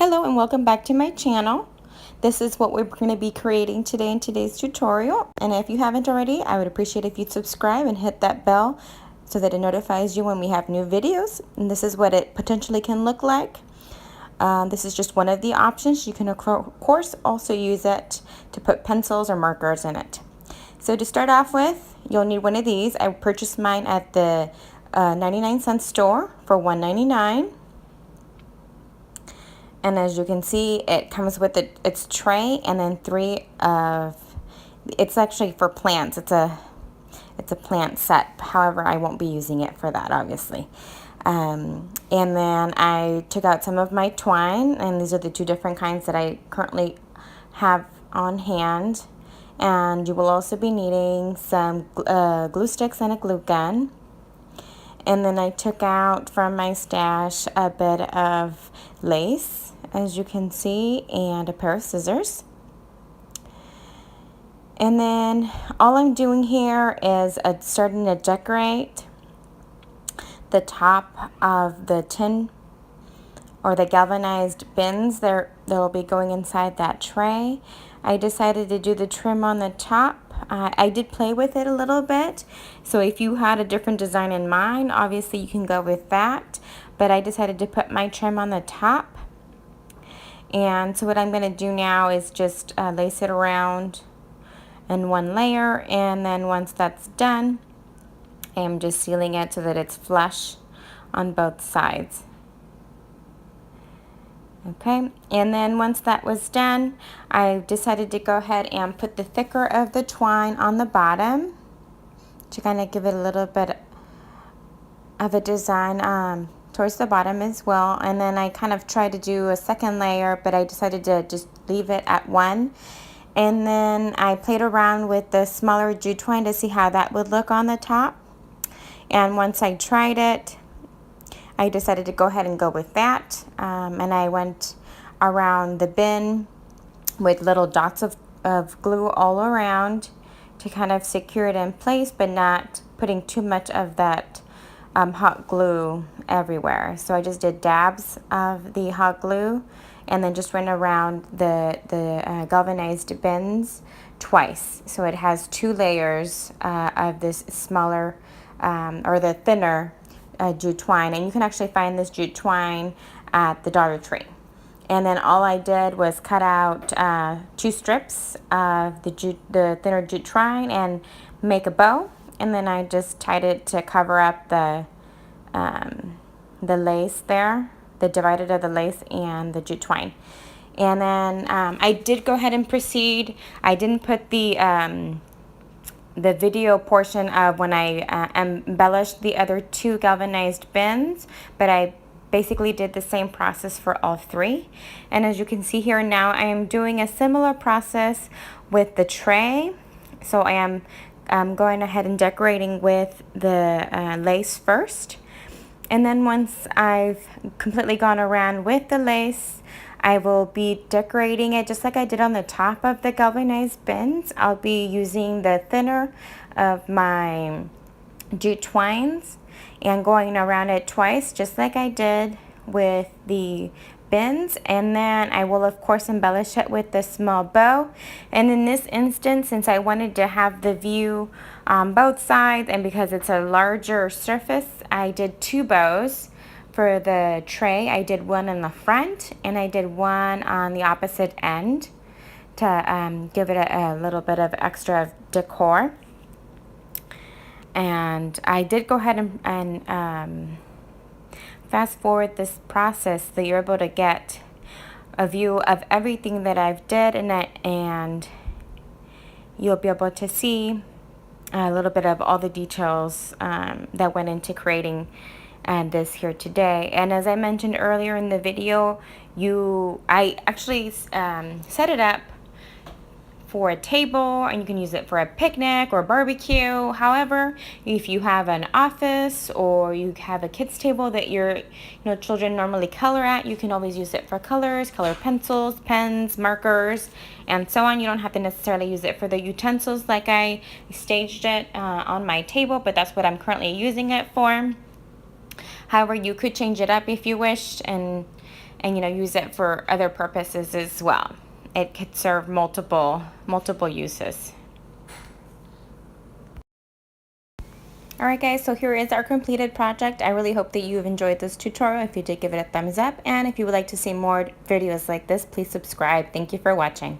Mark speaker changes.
Speaker 1: Hello and welcome back to my channel. This is what we're going to be creating today in today's tutorial. And if you haven't already, I would appreciate if you'd subscribe and hit that bell so that it notifies you when we have new videos. And this is what it potentially can look like. This is just one of the options. You can of course also use it to put pencils or markers in it. So to start off with, you'll need one of these. I purchased mine at the 99-cent store for $1.99. And as you can see, it comes with its tray and then three of, it's actually for plants. It's a plant set. However, I won't be using it for that, obviously. And then I took out some of my twine, and these are the two different kinds that I currently have on hand. And you will also be needing some glue sticks and a glue gun. And then I took out from my stash a bit of lace, as you can see, and a pair of scissors. And then all I'm doing here is starting to decorate the top of the tin or the galvanized bins. They'll be going inside that tray. I decided to do the trim on the top. I did play with it a little bit, so if you had a different design in mind, obviously you can go with that, but I decided to put my trim on the top. And so what I'm going to do now is just lace it around in one layer, and then once that's done, I am just sealing it so that it's flush on both sides. Okay, and then once that was done, I decided to go ahead and put the thicker of the twine on the bottom to kind of give it a little bit of a design towards the bottom as well. And then I kind of tried to do a second layer, but I decided to just leave it at one. And then I played around with the smaller jute twine to see how that would look on the top. And once I tried it, I decided to go ahead and go with that, and I went around the bin with little dots of glue all around to kind of secure it in place, but not putting too much of that hot glue everywhere. So I just did dabs of the hot glue and then just went around the galvanized bins twice. So it has two layers of this smaller or the thinner jute twine, and you can actually find this jute twine at the Dollar Tree. And then all I did was cut out two strips of the thinner jute twine and make a bow, and then I just tied it to cover up the lace there, the divided of the lace and the jute twine. And then I did go ahead and proceed. I didn't put the video portion of when I embellished the other two galvanized bins, but I basically did the same process for all three. And as you can see here now, I am doing a similar process with the tray. So I am going ahead and decorating with the lace first. And then once I've completely gone around with the lace, I will be decorating it just like I did on the top of the galvanized bins. I'll be using the thinner of my jute twines and going around it twice just like I did with the bins, and then I will of course embellish it with the small bow. And in this instance, since I wanted to have the view on both sides and because it's a larger surface, I did two bows. For the tray, I did one in the front and I did one on the opposite end to give it a little bit of extra decor. And I did go ahead and fast forward this process so you're able to get a view of everything that I've did in it, and you'll be able to see a little bit of all the details that went into creating this here today. And as I mentioned earlier in the video, I actually set it up for a table, and you can use it for a picnic or barbecue. However, if you have an office or you have a kids table that your children normally color at, you can always use it for colors, color pencils, pens, markers, and so on. You don't have to necessarily use it for the utensils like I staged it on my table, but that's what I'm currently using it for. However, you could change it up if you wished and and use it for other purposes as well. It could serve multiple uses. Alright guys, so here is our completed project. I really hope that you have enjoyed this tutorial. If you did, give it a thumbs up, and if you would like to see more videos like this, please subscribe. Thank you for watching.